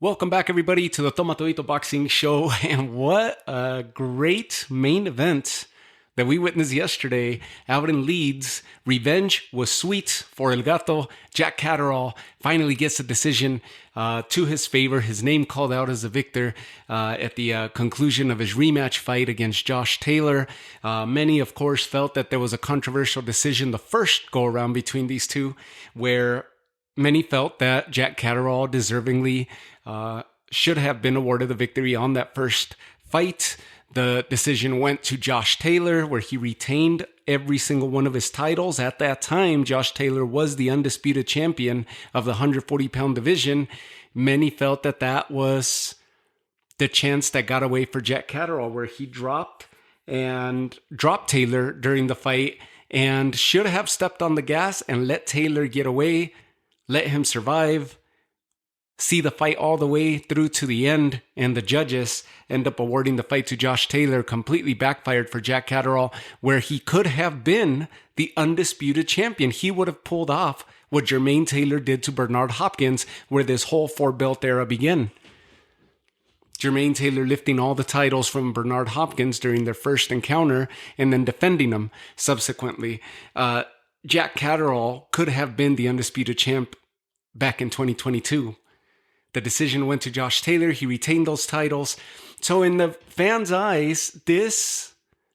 Welcome back, everybody, to the Tomatoito Boxing Show. And what a great main event that we witnessed yesterday out in Leeds. Revenge was sweet for El Gato. Jack Catterall finally gets a decision to his favor. His name called out as a victor at the conclusion of his rematch fight against Josh Taylor. Many, of course, felt that there was a controversial decision the first go-around between these two, where many felt that Jack Catterall deservingly should have been awarded the victory on that first fight. The decision went to Josh Taylor, where he retained every single one of his titles. At that time, Josh Taylor was the undisputed champion of the 140-pound division. Many felt that that was the chance that got away for Jack Catterall, where he dropped Taylor during the fight and should have stepped on the gas and let Taylor get away, let him survive, see the fight all the way through to the end, and the judges end up awarding the fight to Josh Taylor. Completely backfired for Jack Catterall, where he could have been the undisputed champion. He would have pulled off what Jermaine Taylor did to Bernard Hopkins, where this whole four-belt era began. Jermaine Taylor lifting all the titles from Bernard Hopkins during their first encounter and then defending them subsequently. Jack Catterall could have been the undisputed champ back in 2022. The decision went to Josh Taylor. He retained those titles. So in the fans' eyes, this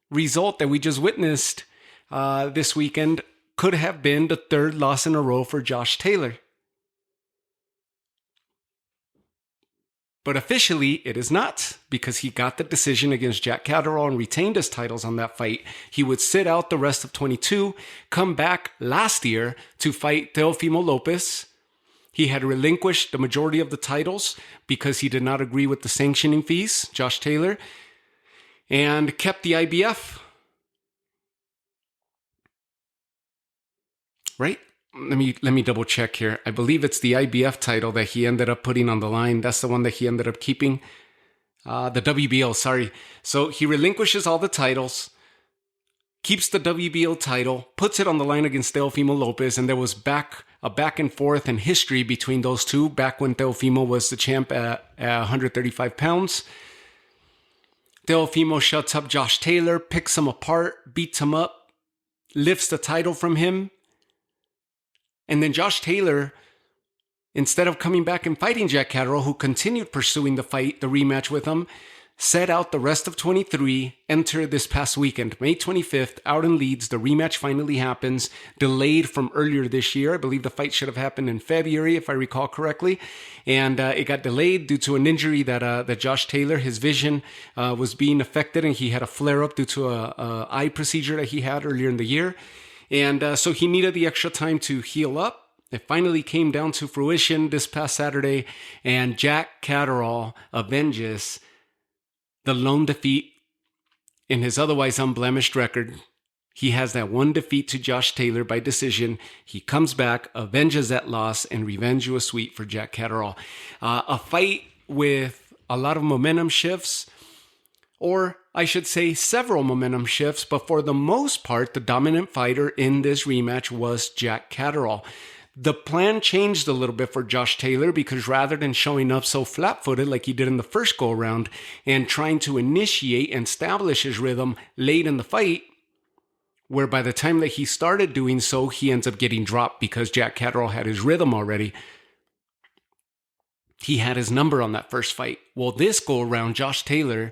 result that we just witnessed this weekend could have been the third loss in a row for Josh Taylor. But officially, it is not, because he got the decision against Jack Catterall and retained his titles on that fight. He would sit out the rest of 22, come back last year to fight Teofimo Lopez. He had relinquished the majority of the titles because he did not agree with the sanctioning fees, Josh Taylor, and kept the IBF. Right? Let me double check here. I believe it's the IBF title that he ended up putting on the line. That's the one that he ended up keeping. The WBO, sorry. So he relinquishes all the titles, keeps the WBO title, puts it on the line against Teofimo Lopez, and there was a back and forth in history between those two, back when Teofimo was the champ at 135 pounds. Teofimo shuts up Josh Taylor, picks him apart, beats him up, lifts the title from him. And then Josh Taylor, instead of coming back and fighting Jack Catterall, who continued pursuing the fight, the rematch with him, set out the rest of 23, enter this past weekend, May 25th, out in Leeds. The rematch finally happens, delayed from earlier this year. I believe the fight should have happened in February, if I recall correctly. And it got delayed due to an injury that Josh Taylor, his vision was being affected, and he had a flare-up due to a eye procedure that he had earlier in the year. And so he needed the extra time to heal up. It finally came down to fruition this past Saturday, and Jack Catterall avenges the lone defeat in his otherwise unblemished record. He has that one defeat to Josh Taylor by decision. He comes back, avenges that loss, and revenge was sweet for Jack Catterall. A fight with a lot of momentum shifts, or I should say several momentum shifts, but for the most part, the dominant fighter in this rematch was Jack Catterall. The plan changed a little bit for Josh Taylor, because rather than showing up so flat-footed like he did in the first go-around and trying to initiate and establish his rhythm late in the fight, where by the time that he started doing so, he ends up getting dropped because Jack Catterall had his rhythm already. He had his number on that first fight. Well, this go-around, Josh Taylor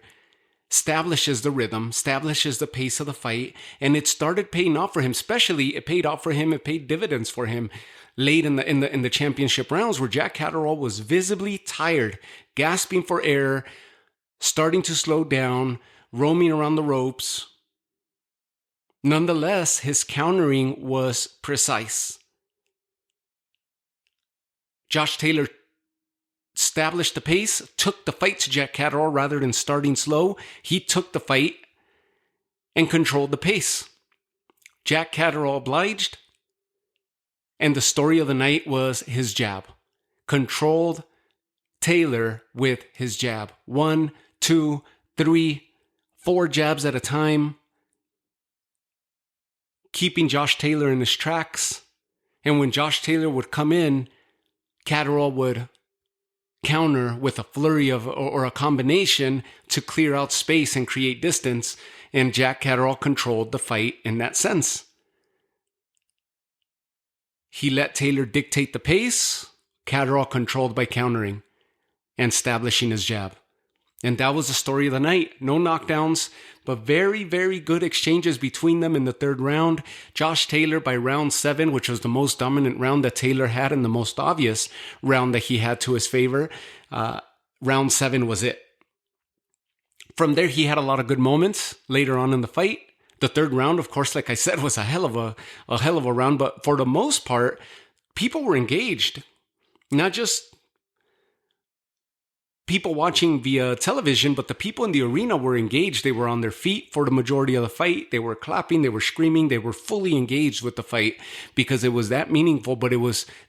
establishes the rhythm, establishes the pace of the fight, and it started paying off for him. Especially, it paid off for him. It paid dividends for him late in the championship rounds, where Jack Catterall was visibly tired, gasping for air, starting to slow down, roaming around the ropes. Nonetheless, his countering was precise. Josh Taylor established the pace, took the fight to Jack Catterall rather than starting slow. He took the fight and controlled the pace. Jack Catterall obliged, and the story of the night was his jab. Controlled Taylor with his jab. 1, 2, 3, 4 jabs at a time, keeping Josh Taylor in his tracks. And when Josh Taylor would come in, Catterall would counter with a flurry of or a combination to clear out space and create distance. And Jack Catterall controlled the fight in that sense. He let Taylor dictate the pace. Catterall controlled by countering and establishing his jab. And that was the story of the night. No knockdowns, but very, very good exchanges between them in the third round. Josh Taylor by round 7, which was the most dominant round that Taylor had and the most obvious round that he had to his favor. Round 7 was it. From there, he had a lot of good moments later on in the fight. The third round, of course, like I said, was a hell of a round. But for the most part, people were engaged. Not just people watching via television, but the people in the arena were engaged. They were on their feet for the majority of the fight. They were clapping, they were screaming, they were fully engaged with the fight because it was that meaningful. But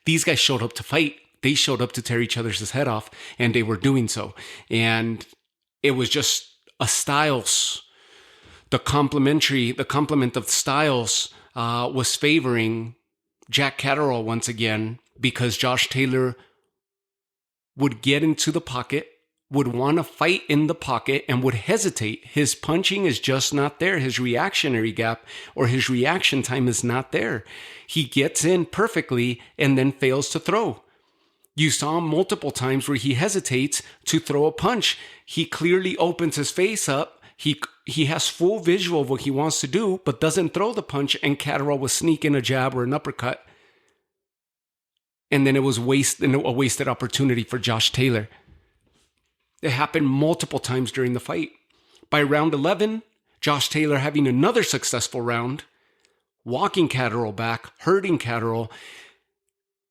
these guys showed up to fight. They showed up to tear each other's head off, and they were doing so. And it was just a styles. The complement of styles was favoring Jack Catterall once again, because Josh Taylor would get into the pocket, would want to fight in the pocket, and would hesitate. His punching is just not there. His reactionary gap or his reaction time is not there. He gets in perfectly and then fails to throw. You saw him multiple times where he hesitates to throw a punch. He clearly opens his face up. He has full visual of what he wants to do, but doesn't throw the punch, and Catterall will sneak in a jab or an uppercut. And then it was a wasted opportunity for Josh Taylor. It happened multiple times during the fight. By round 11, Josh Taylor having another successful round, walking Catterall back, hurting Catterall.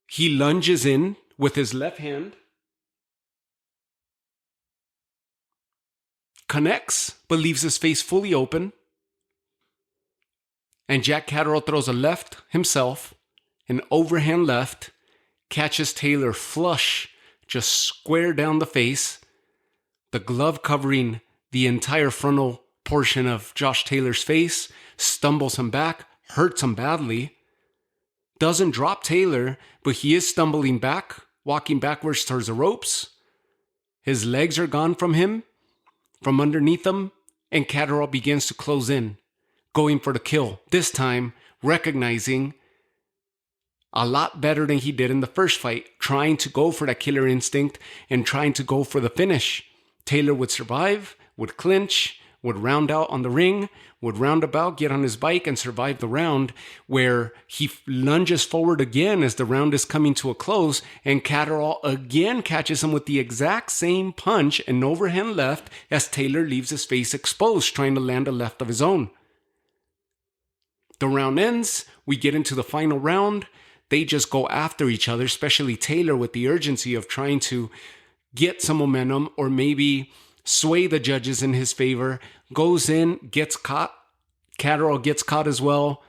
He lunges in with his left hand, connects, but leaves his face fully open. And Jack Catterall throws a left himself, an overhand left, catches Taylor flush, just square down the face, the glove covering the entire frontal portion of Josh Taylor's face, stumbles him back, hurts him badly, doesn't drop Taylor, but he is stumbling back, walking backwards towards the ropes. His legs are gone from him, from underneath him, and Catterall begins to close in, going for the kill, this time recognizing a lot better than he did in the first fight, trying to go for that killer instinct and trying to go for the finish. Taylor would survive, would clinch, would round out on the ring, would roundabout, get on his bike and survive the round, where he lunges forward again as the round is coming to a close, and Catterall again catches him with the exact same punch, an overhand left, as Taylor leaves his face exposed, trying to land a left of his own. The round ends, we get into the final round. They just go after each other, especially Taylor with the urgency of trying to get some momentum or maybe sway the judges in his favor. Goes in, gets caught. Catterall gets caught as well.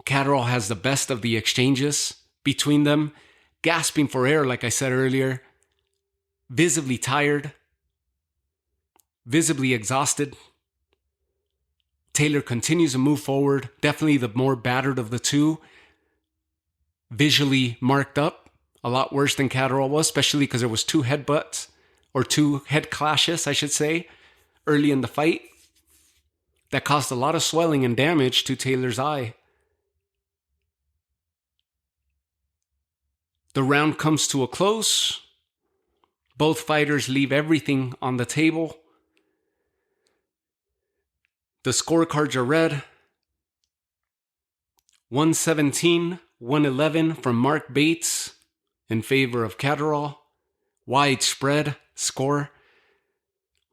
Catterall has the best of the exchanges between them, gasping for air, like I said earlier, visibly tired, visibly exhausted. Taylor continues to move forward, definitely the more battered of the two. Visually marked up, a lot worse than Catterall was, especially because there was 2 headbutts, or 2 head clashes, I should say, early in the fight. That caused a lot of swelling and damage to Taylor's eye. The round comes to a close. Both fighters leave everything on the table. The scorecards are read. 117-111 from Mark Bates in favor of Catterall. Widespread score.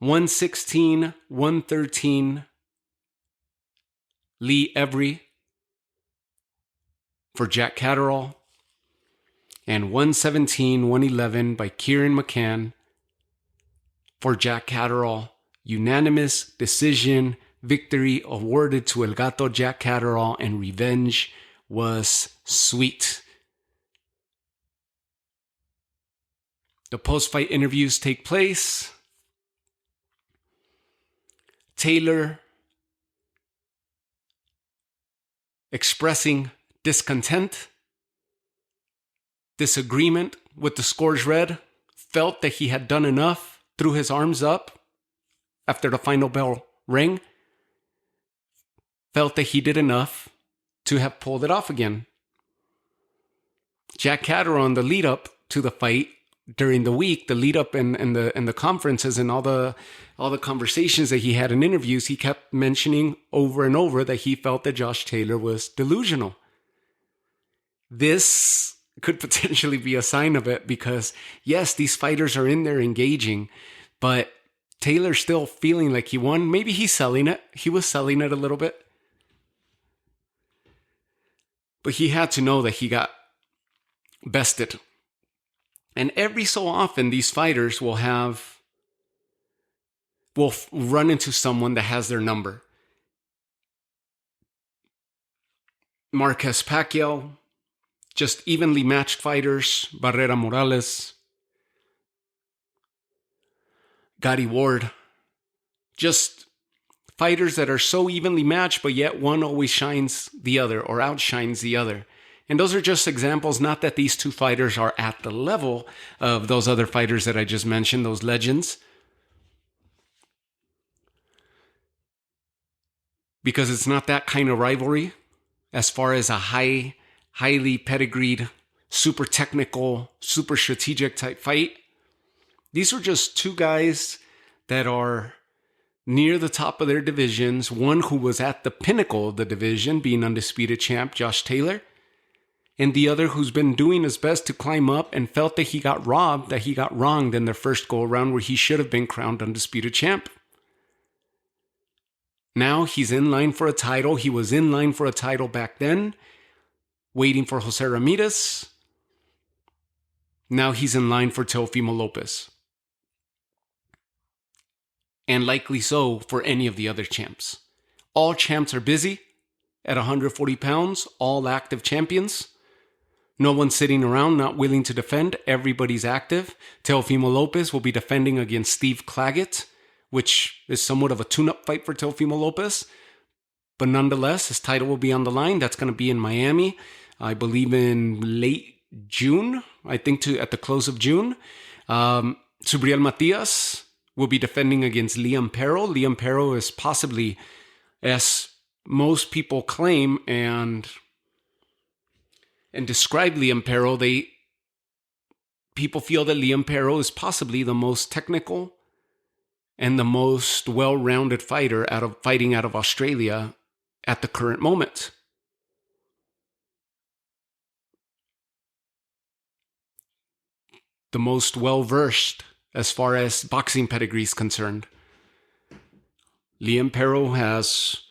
116-113 Lee Every for Jack Catterall. And 117-111 by Kieran McCann for Jack Catterall. Unanimous decision victory awarded to El Gato Jack Catterall, and revenge was sweet. The post-fight interviews take place. Taylor expressing discontent, disagreement with the scores read, felt that he had done enough, threw his arms up after the final bell rang, felt that he did enough to have pulled it off again. Jack Catterall, on the lead up to the fight during the week, the lead up and the conferences and all the conversations that he had in interviews, he kept mentioning over and over that he felt that Josh Taylor was delusional. This could potentially be a sign of it because, yes, these fighters are in there engaging, but Taylor's still feeling like he won. Maybe he's selling it. He was selling it a little bit. But he had to know that he got bested. And every so often, these fighters will run into someone that has their number. Marquez Pacquiao, just evenly matched fighters. Barrera Morales, Gotti Ward, just fighters that are so evenly matched, but yet one always shines the other or outshines the other. And those are just examples, not that these two fighters are at the level of those other fighters that I just mentioned, those legends. Because it's not that kind of rivalry as far as a highly pedigreed, super technical, super strategic type fight. These are just two guys that are near the top of their divisions. One who was at the pinnacle of the division, being undisputed champ, Josh Taylor. And the other who's been doing his best to climb up and felt that he got robbed, that he got wronged in their first go around where he should have been crowned undisputed champ. Now he's in line for a title. He was in line for a title back then, waiting for Jose Ramirez. Now he's in line for Teofimo Lopez. And likely so for any of the other champs. All champs are busy at 140 pounds, all active champions. No one's sitting around not willing to defend. Everybody's active. Teofimo Lopez will be defending against Steve Claggett, which is somewhat of a tune-up fight for Teofimo Lopez. But nonetheless, his title will be on the line. That's going to be in Miami, I believe in late June, I think at the close of June. Subriel Matias will be defending against Liam Perro. Liam Perro is possibly, as most people claim and describe Liam Perro, people feel that Liam Perro is possibly the most technical and the most well-rounded fighter fighting out of Australia at the current moment. The most well-versed as far as boxing pedigree is concerned. Liam Perro has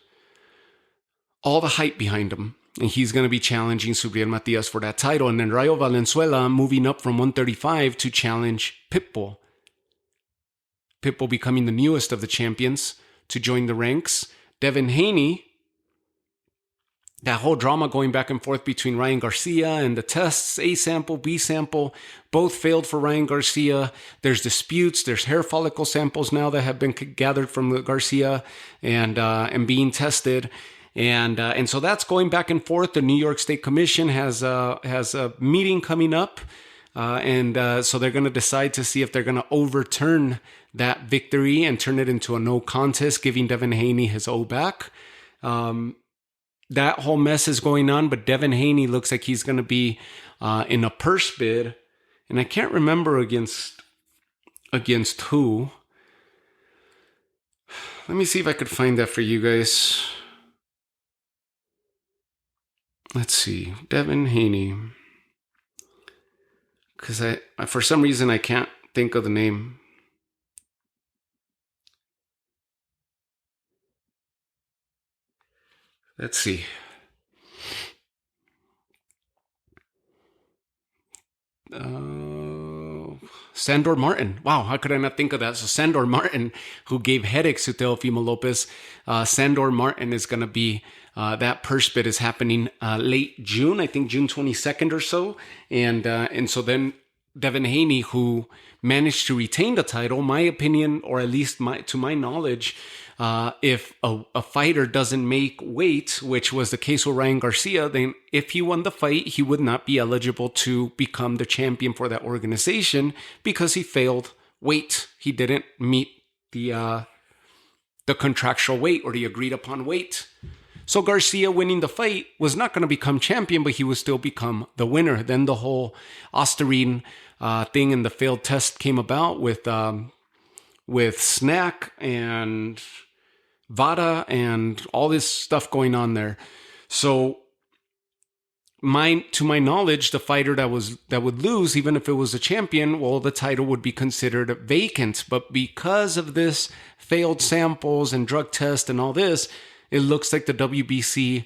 all the hype behind him, and he's going to be challenging Subriel Matias for that title. And then Rayo Valenzuela moving up from 135 to challenge Pitbull. Pitbull becoming the newest of the champions to join the ranks. Devin Haney, that whole drama going back and forth between Ryan Garcia and the tests, A sample, B sample, both failed for Ryan Garcia. There's disputes. There's hair follicle samples now that have been gathered from Garcia and being tested. And so that's going back and forth. The New York State Commission has a meeting coming up. So they're going to decide to see if they're going to overturn that victory and turn it into a no contest, giving Devin Haney his O back. That whole mess is going on, but Devin Haney looks like he's going to be in a purse bid. And I can't remember against who. Let me see if I could find that for you guys. Let's see. Devin Haney. Because for some reason, I can't think of the name. Let's see. Sandor Martin. Wow, how could I not think of that? So Sandor Martin, who gave headaches to Teofimo Lopez. Sandor Martin is going to be, that purse bid is happening late June, I think June 22nd or so. And so then Devin Haney, who managed to retain the title. My opinion, or at least to my knowledge, if a fighter doesn't make weight, which was the case with Ryan Garcia, then if he won the fight, he would not be eligible to become the champion for that organization because he failed weight. He didn't meet the contractual weight or the agreed upon weight. So Garcia winning the fight was not going to become champion, but he would still become the winner. Then the whole Osterine thing and the failed test came about with Snack and Vada and all this stuff going on there. So to my knowledge, the fighter that would lose, even if it was a champion, well, the title would be considered vacant. But because of this failed samples and drug test and all this, it looks like the WBC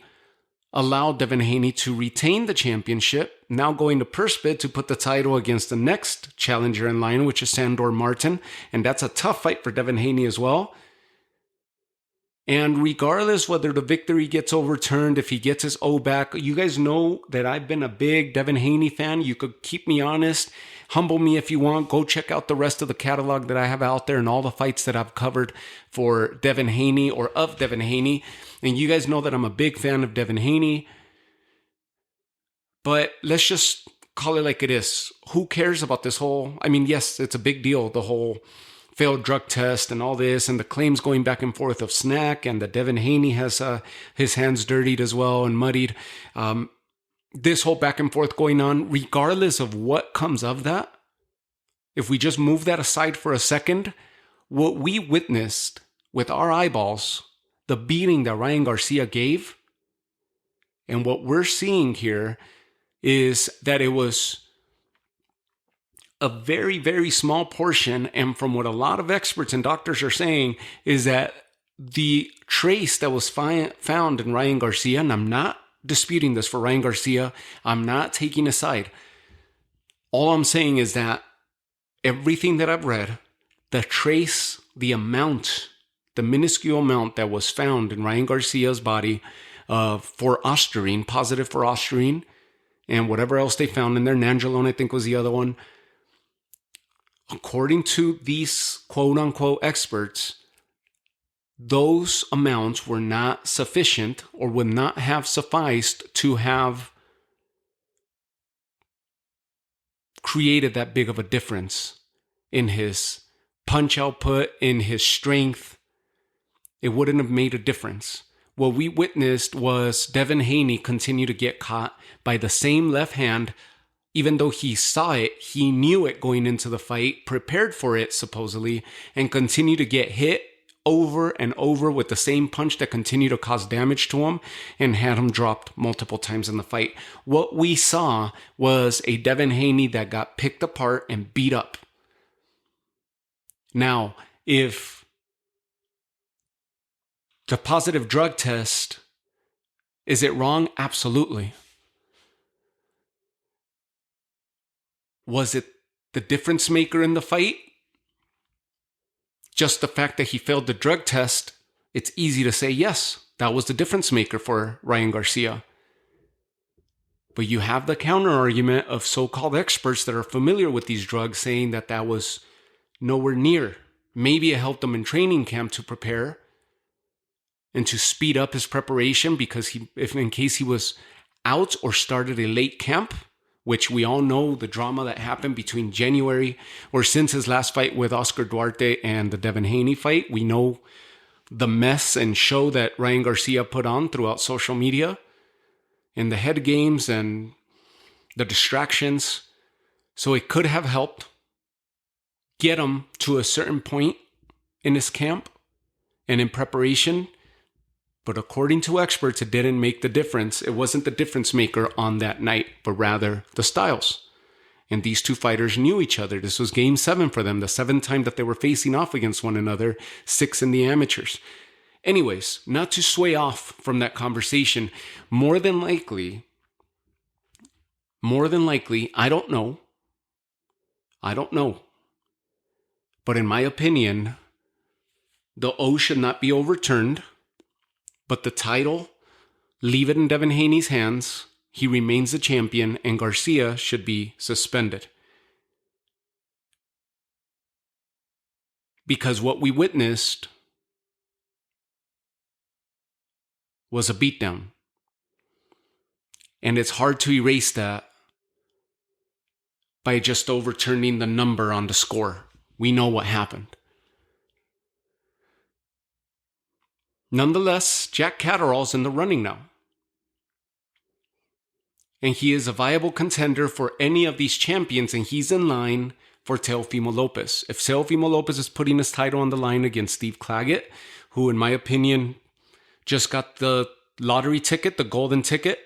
allowed Devin Haney to retain the championship, now going to purse bid to put the title against the next challenger in line, which is Sandor Martin. And that's a tough fight for Devin Haney as well. And regardless whether the victory gets overturned, if he gets his O back, you guys know that I've been a big Devin Haney fan. You could keep me honest, humble me if you want. Go check out the rest of the catalog that I have out there and all the fights that I've covered for Devin Haney or of Devin Haney. And you guys know that I'm a big fan of Devin Haney. But let's just call it like it is. Who cares about this whole... I mean, yes, it's a big deal, the whole failed drug test and all this, and the claims going back and forth of Snack, and that Devin Haney has his hands dirtied as well and muddied. This whole back and forth going on, regardless of what comes of that, if we just move that aside for a second, what we witnessed with our eyeballs, the beating that Ryan Garcia gave, and what we're seeing here is that it was a very, very small portion, and from what a lot of experts and doctors are saying, is that the trace that was found in Ryan Garcia, and I'm not disputing this for Ryan Garcia, I'm not taking a side. All I'm saying is that everything that I've read, the trace, the amount, the minuscule amount that was found in Ryan Garcia's body for Osterine, positive for Osterine, and whatever else they found in there, Nandrolone I think was the other one, according to these quote-unquote experts, those amounts were not sufficient or would not have sufficed to have created that big of a difference in his punch output, in his strength. It wouldn't have made a difference. What we witnessed was Devin Haney continue to get caught by the same left hand. Even though he saw it, he knew it going into the fight, prepared for it supposedly, and continued to get hit over and over with the same punch that continued to cause damage to him and had him dropped multiple times in the fight. What we saw was a Devin Haney that got picked apart and beat up. Now, if the positive drug test, is it wrong? Absolutely. Was it the difference maker in the fight? Just the fact that he failed the drug test, it's easy to say, yes, that was the difference maker for Ryan Garcia. But you have the counter argument of so-called experts that are familiar with these drugs saying that that was nowhere near. Maybe it helped him in training camp to prepare and to speed up his preparation because if in case he was out or started a late camp, which we all know the drama that happened between January or since his last fight with Oscar Duarte and the Devin Haney fight. We know the mess and show that Ryan Garcia put on throughout social media and the head games and the distractions. So it could have helped get him to a certain point in his camp and in preparation. But according to experts, it didn't make the difference. It wasn't the difference maker on that night, but rather the styles. And these two fighters knew each other. This was game 7 for them, the 7th time that they were facing off against one another, 6 in the amateurs. Anyways, not to sway off from that conversation, more than likely, I don't know. But in my opinion, the O should not be overturned. But the title, leave it in Devin Haney's hands. He remains the champion, and Garcia should be suspended. because what we witnessed was a beatdown. And it's hard to erase that by just overturning the number on the score. We know what happened. Nonetheless, Jack Catterall's in the running now. And he is a viable contender for any of these champions, and he's in line for Teofimo Lopez. If Teofimo Lopez is putting his title on the line against Steve Claggett, who in my opinion just got the lottery ticket, the golden ticket,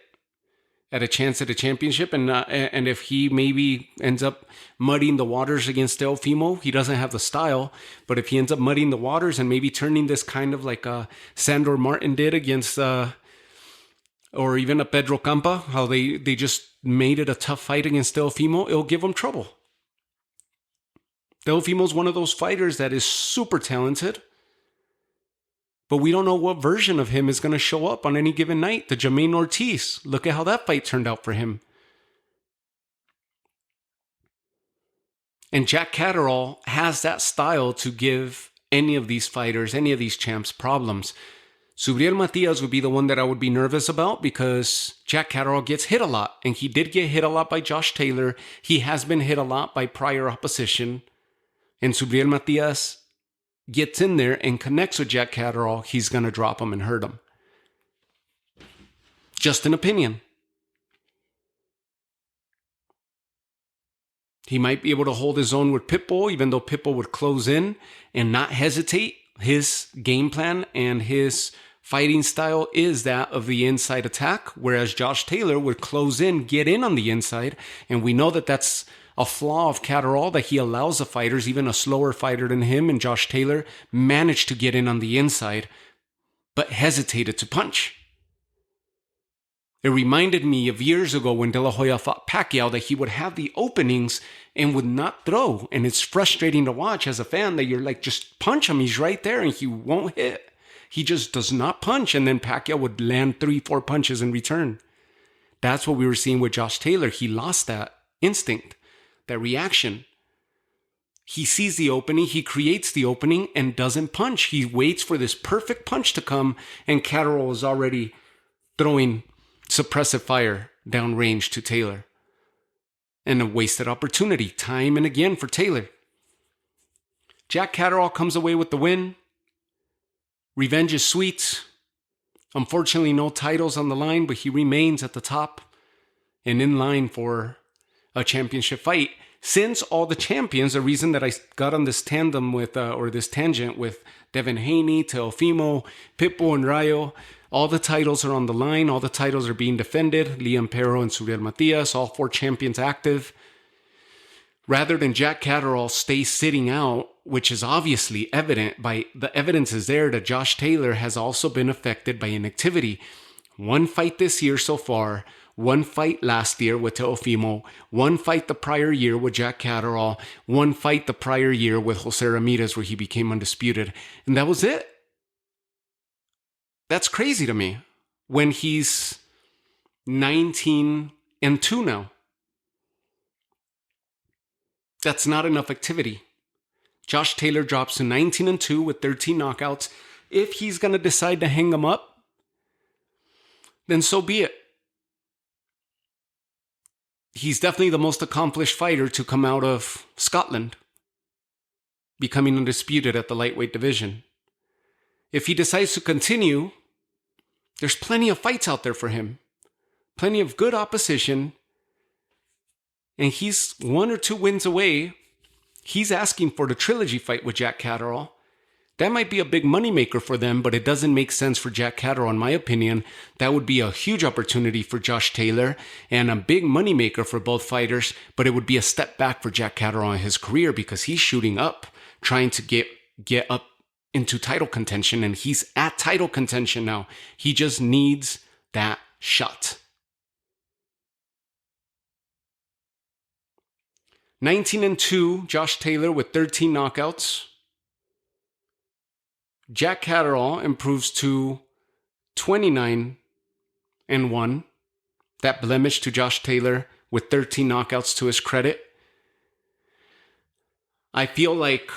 at a chance at a championship, and if he maybe ends up muddying the waters against Teofimo, he doesn't have the style, but if he ends up muddying the waters and maybe turning this kind of like Sandor Martin did against, or even a Pedro Campa, how they just made it a tough fight against Teofimo, it'll give him trouble. Teofimo's one of those fighters that is super talented, but we don't know what version of him is going to show up on any given night. The Jermaine Ortiz, look at how that fight turned out for him. And Jack Catterall has that style to give any of these fighters, any of these champs, problems. Subriel Matias would be the one that I would be nervous about because Jack Catterall gets hit a lot. And he did get hit a lot by Josh Taylor. He has been hit a lot by prior opposition. And Subriel Matias gets in there and connects with Jack Catterall, he's going to drop him and hurt him. Just an opinion. He might be able to hold his own with Pitbull, even though Pitbull would close in and not hesitate. His game plan and his fighting style is that of the inside attack, whereas Josh Taylor would close in, get in on the inside, and we know that that's a flaw of Catterall, that he allows the fighters, even a slower fighter than him and Josh Taylor, managed to get in on the inside, but hesitated to punch. It reminded me of years ago when De La Hoya fought Pacquiao that he would have the openings and would not throw. And it's frustrating to watch as a fan that you're like, just punch him. He's right there and he won't hit. He just does not punch. And then Pacquiao would land 3-4 punches in return. That's what we were seeing with Josh Taylor. He lost that instinct, that reaction. He sees the opening, he creates the opening and doesn't punch. He waits for this perfect punch to come and Catterall is already throwing suppressive fire downrange to Taylor. And a wasted opportunity time and again for Taylor. Jack Catterall comes away with the win. Revenge is sweet. Unfortunately, no titles on the line, but he remains at the top and in line for a championship fight. Since all the champions, the reason that I got on this tandem with, or this tangent with Devin Haney, Teofimo, Pitbull, and Rayo, all the titles are on the line. All the titles are being defended. Liam Pero and Subriel Matias, all 4 champions active. Rather than Jack Catterall stay sitting out, which is obviously evident by the evidence is there that Josh Taylor has also been affected by inactivity. 1 fight this year so far, 1 fight last year with Teofimo, 1 fight the prior year with Jack Catterall, 1 fight the prior year with Jose Ramirez where he became undisputed. And that was it. That's crazy to me when he's 19-2 now. That's not enough activity. Josh Taylor drops to 19-2 with 13 knockouts. If he's going to decide to hang him up, then so be it. He's definitely the most accomplished fighter to come out of Scotland, becoming undisputed at the lightweight division. If he decides to continue, there's plenty of fights out there for him. Plenty of good opposition. And he's 1 or 2 wins away. He's asking for the trilogy fight with Jack Catterall. That might be a big moneymaker for them, but it doesn't make sense for Jack Catterall, in my opinion. That would be a huge opportunity for Josh Taylor and a big moneymaker for both fighters, but it would be a step back for Jack Catterall in his career because he's shooting up, trying to get up into title contention, and he's at title contention now. He just needs that shot. 19-2, Josh Taylor with 13 knockouts. Jack Catterall improves to 29-1. That blemish to Josh Taylor with 13 knockouts to his credit. I feel like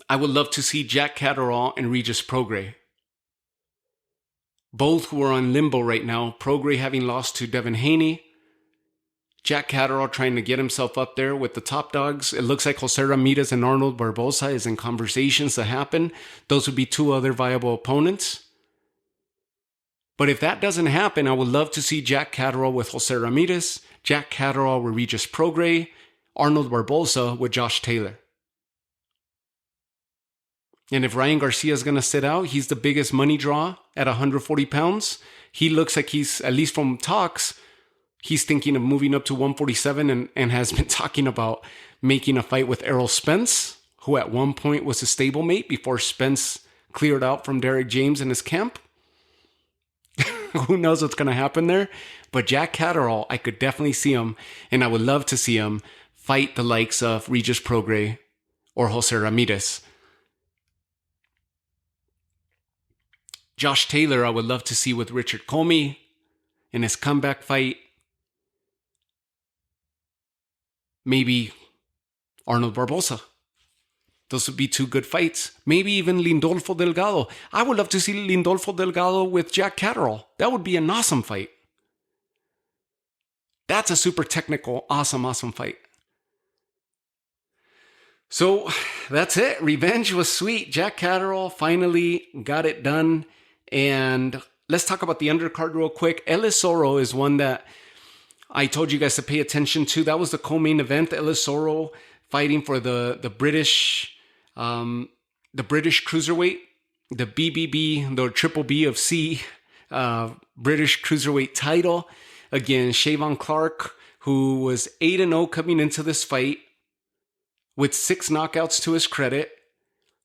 I would love to see Jack Catterall and Regis Prograis. Both who are on limbo right now. Prograis having lost to Devin Haney. Jack Catterall trying to get himself up there with the top dogs. It looks like Jose Ramirez and Arnold Barboza is in conversations to happen. Those would be two other viable opponents. But if that doesn't happen, I would love to see Jack Catterall with Jose Ramirez, Jack Catterall with Regis Prograis, Arnold Barboza with Josh Taylor. And if Ryan Garcia is going to sit out, he's the biggest money draw at 140 pounds. He looks like he's, at least from talks, he's thinking of moving up to 147 and has been talking about making a fight with Errol Spence, who at one point was a stablemate before Spence cleared out from Derek James in his camp. Who knows what's going to happen there? But Jack Catterall, I could definitely see him, and I would love to see him fight the likes of Regis Prograis or Jose Ramirez. Josh Taylor, I would love to see with Richard Comey in his comeback fight. Maybe Arnold Barboza. Those would be two good fights. Maybe even Lindolfo Delgado. I would love to see Lindolfo Delgado with Jack Catterall. That would be an awesome fight. That's a super technical, awesome fight. So that's it. Revenge was sweet. Jack Catterall finally got it done. And let's talk about the undercard real quick. Ellis Oro is one that I told you guys to pay attention to. That was the co-main event. Ellis Oro fighting for the British cruiserweight, the BBB, the Triple B of C, British cruiserweight title against Shavon Clark, who was 8-0 coming into this fight with 6 knockouts to his credit.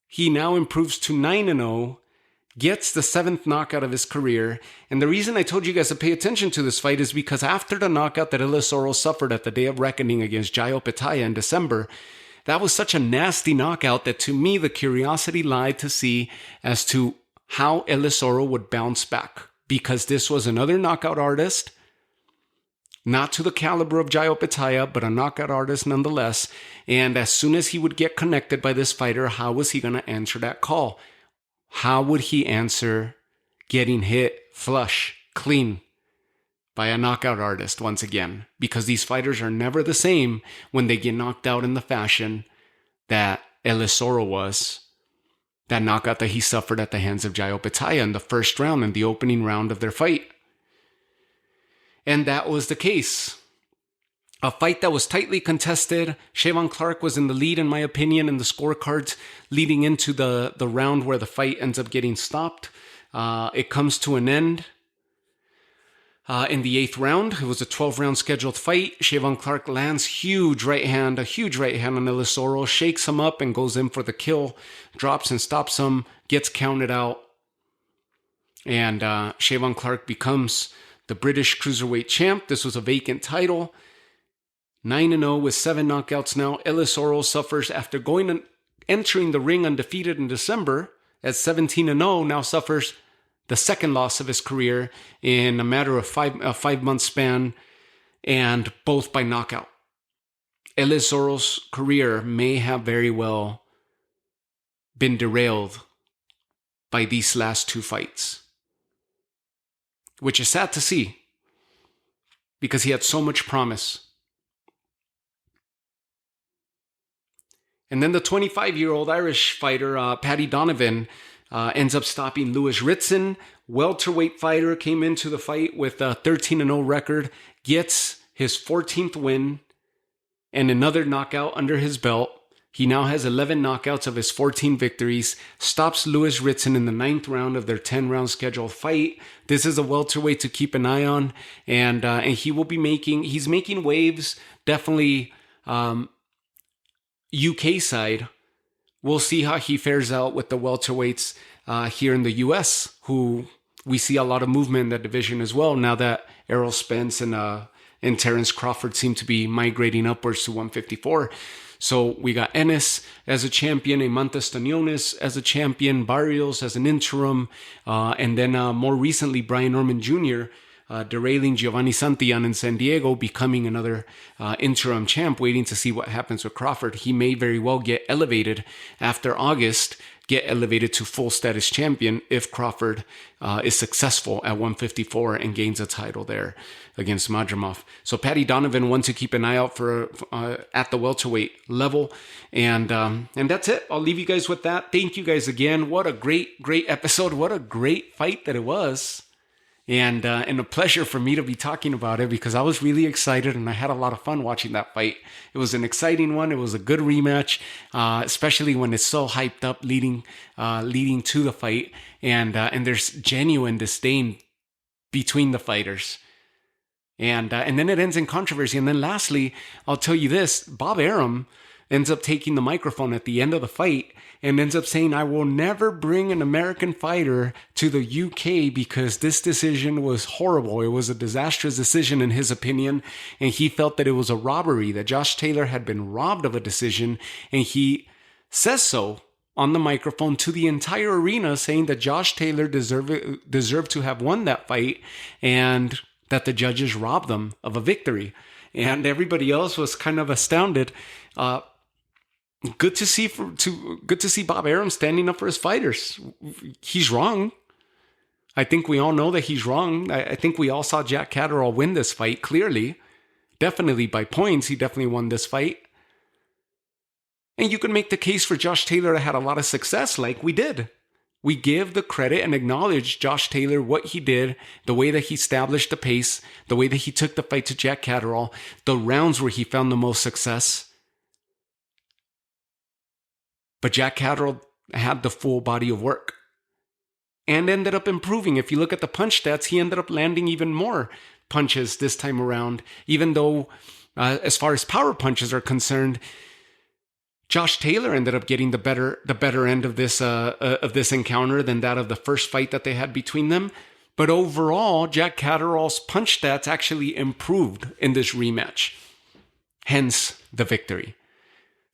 He now improves to 9-0. Gets the 7th knockout of his career. And the reason I told you guys to pay attention to this fight is because after the knockout that Ellis Oro suffered at the Day of Reckoning against Jayo Pitaya in December, that was such a nasty knockout that to me the curiosity lied to see as to how Ellis Oro would bounce back. Because this was another knockout artist, not to the caliber of Jayo Pitaya, but a knockout artist nonetheless. And as soon as he would get connected by this fighter, how was he going to answer that call? How would he answer getting hit flush, clean by a knockout artist once again? Because these fighters are never the same when they get knocked out in the fashion that Ellis Oro was. That knockout that he suffered at the hands of Jayo Pitaya in the first round, in the opening round of their fight. And that was the case. A fight that was tightly contested. Shavon Clark was in the lead, in my opinion, in the scorecards leading into the round where the fight ends up getting stopped. It comes to an end in the 8th round. It was a 12-round scheduled fight. Shavon Clark lands a huge right hand on Ellis Oro, shakes him up and goes in for the kill, drops and stops him, gets counted out. And Shavon Clark becomes the British Cruiserweight champ. This was a vacant title. 9-0 with 7 knockouts now. Ellis Oro suffers after entering the ring undefeated in December at 17-0, now suffers the second loss of his career in a matter of a 5-month span, and both by knockout. Ellis Oro's career may have very well been derailed by these last 2 fights, which is sad to see because he had so much promise. And then the 25-year-old Irish fighter, Paddy Donovan, ends up stopping Lewis Ritson. Welterweight fighter came into the fight with a 13-0 record, gets his 14th win and another knockout under his belt. He now has 11 knockouts of his 14 victories, stops Lewis Ritson in the 9th round of their 10-round scheduled fight. This is a welterweight to keep an eye on, and he will be he's making waves, definitely UK side. We'll see how he fares out with the welterweights here in the US, who we see a lot of movement in that division as well, now that Errol Spence and Terence Crawford seem to be migrating upwards to 154. So we got Ennis as a champion, Imantas Stanionis as a champion, Barrios as an interim, and then more recently Brian Norman Jr. derailing Giovanni Santillan in San Diego, becoming another interim champ, waiting to see what happens with Crawford. He may very well get elevated after August, get elevated to full status champion if Crawford is successful at 154 and gains a title there against Madrimov. So Paddy Donovan, one to keep an eye out for at the welterweight level. And that's it. I'll leave you guys with that. Thank you guys again. What a great episode. What a great fight that it was. And a pleasure for me to be talking about it, because I was really excited and I had a lot of fun watching that fight. It was an exciting one. It was a good rematch, especially when it's so hyped up leading to the fight, and there's genuine disdain between the fighters. And then it ends in controversy. And then lastly, I'll tell you this: Bob Arum ends up taking the microphone at the end of the fight and ends up saying, "I will never bring an American fighter to the UK because this decision was horrible. It was a disastrous decision in his opinion." And he felt that it was a robbery, that Josh Taylor had been robbed of a decision. And he says so on the microphone to the entire arena, saying that Josh Taylor deserved to have won that fight and that the judges robbed them of a victory. And everybody else was kind of astounded. Good to see Bob Arum standing up for his fighters. He's wrong. I think we all know that he's wrong. I think we all saw Jack Catterall win this fight clearly. Definitely by points. He definitely won this fight. And you can make the case for Josh Taylor that had a lot of success, like we did. We give the credit and acknowledge Josh Taylor, what he did, the way that he established the pace, the way that he took the fight to Jack Catterall, the rounds where he found the most success. But Jack Catterall had the full body of work and ended up improving. If you look at the punch stats, he ended up landing even more punches this time around, even though as far as power punches are concerned, Josh Taylor ended up getting the better end of this encounter than that of the first fight that they had between them. But overall, Jack Catterall's punch stats actually improved in this rematch. Hence the victory.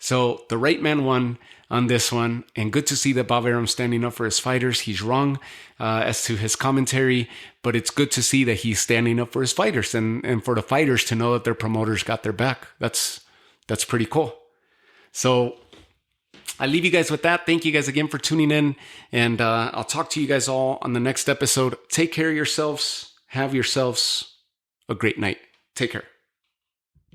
So the right man won on this one, and good to see that Bob Arum standing up for his fighters. He's wrong as to his commentary, but it's good to see that he's standing up for his fighters and for the fighters to know that their promoters got their back. That's pretty cool. So I leave you guys with that. Thank you guys again for tuning in, and I'll talk to you guys all on the next episode. Take care of yourselves. Have yourselves a great night. Take care.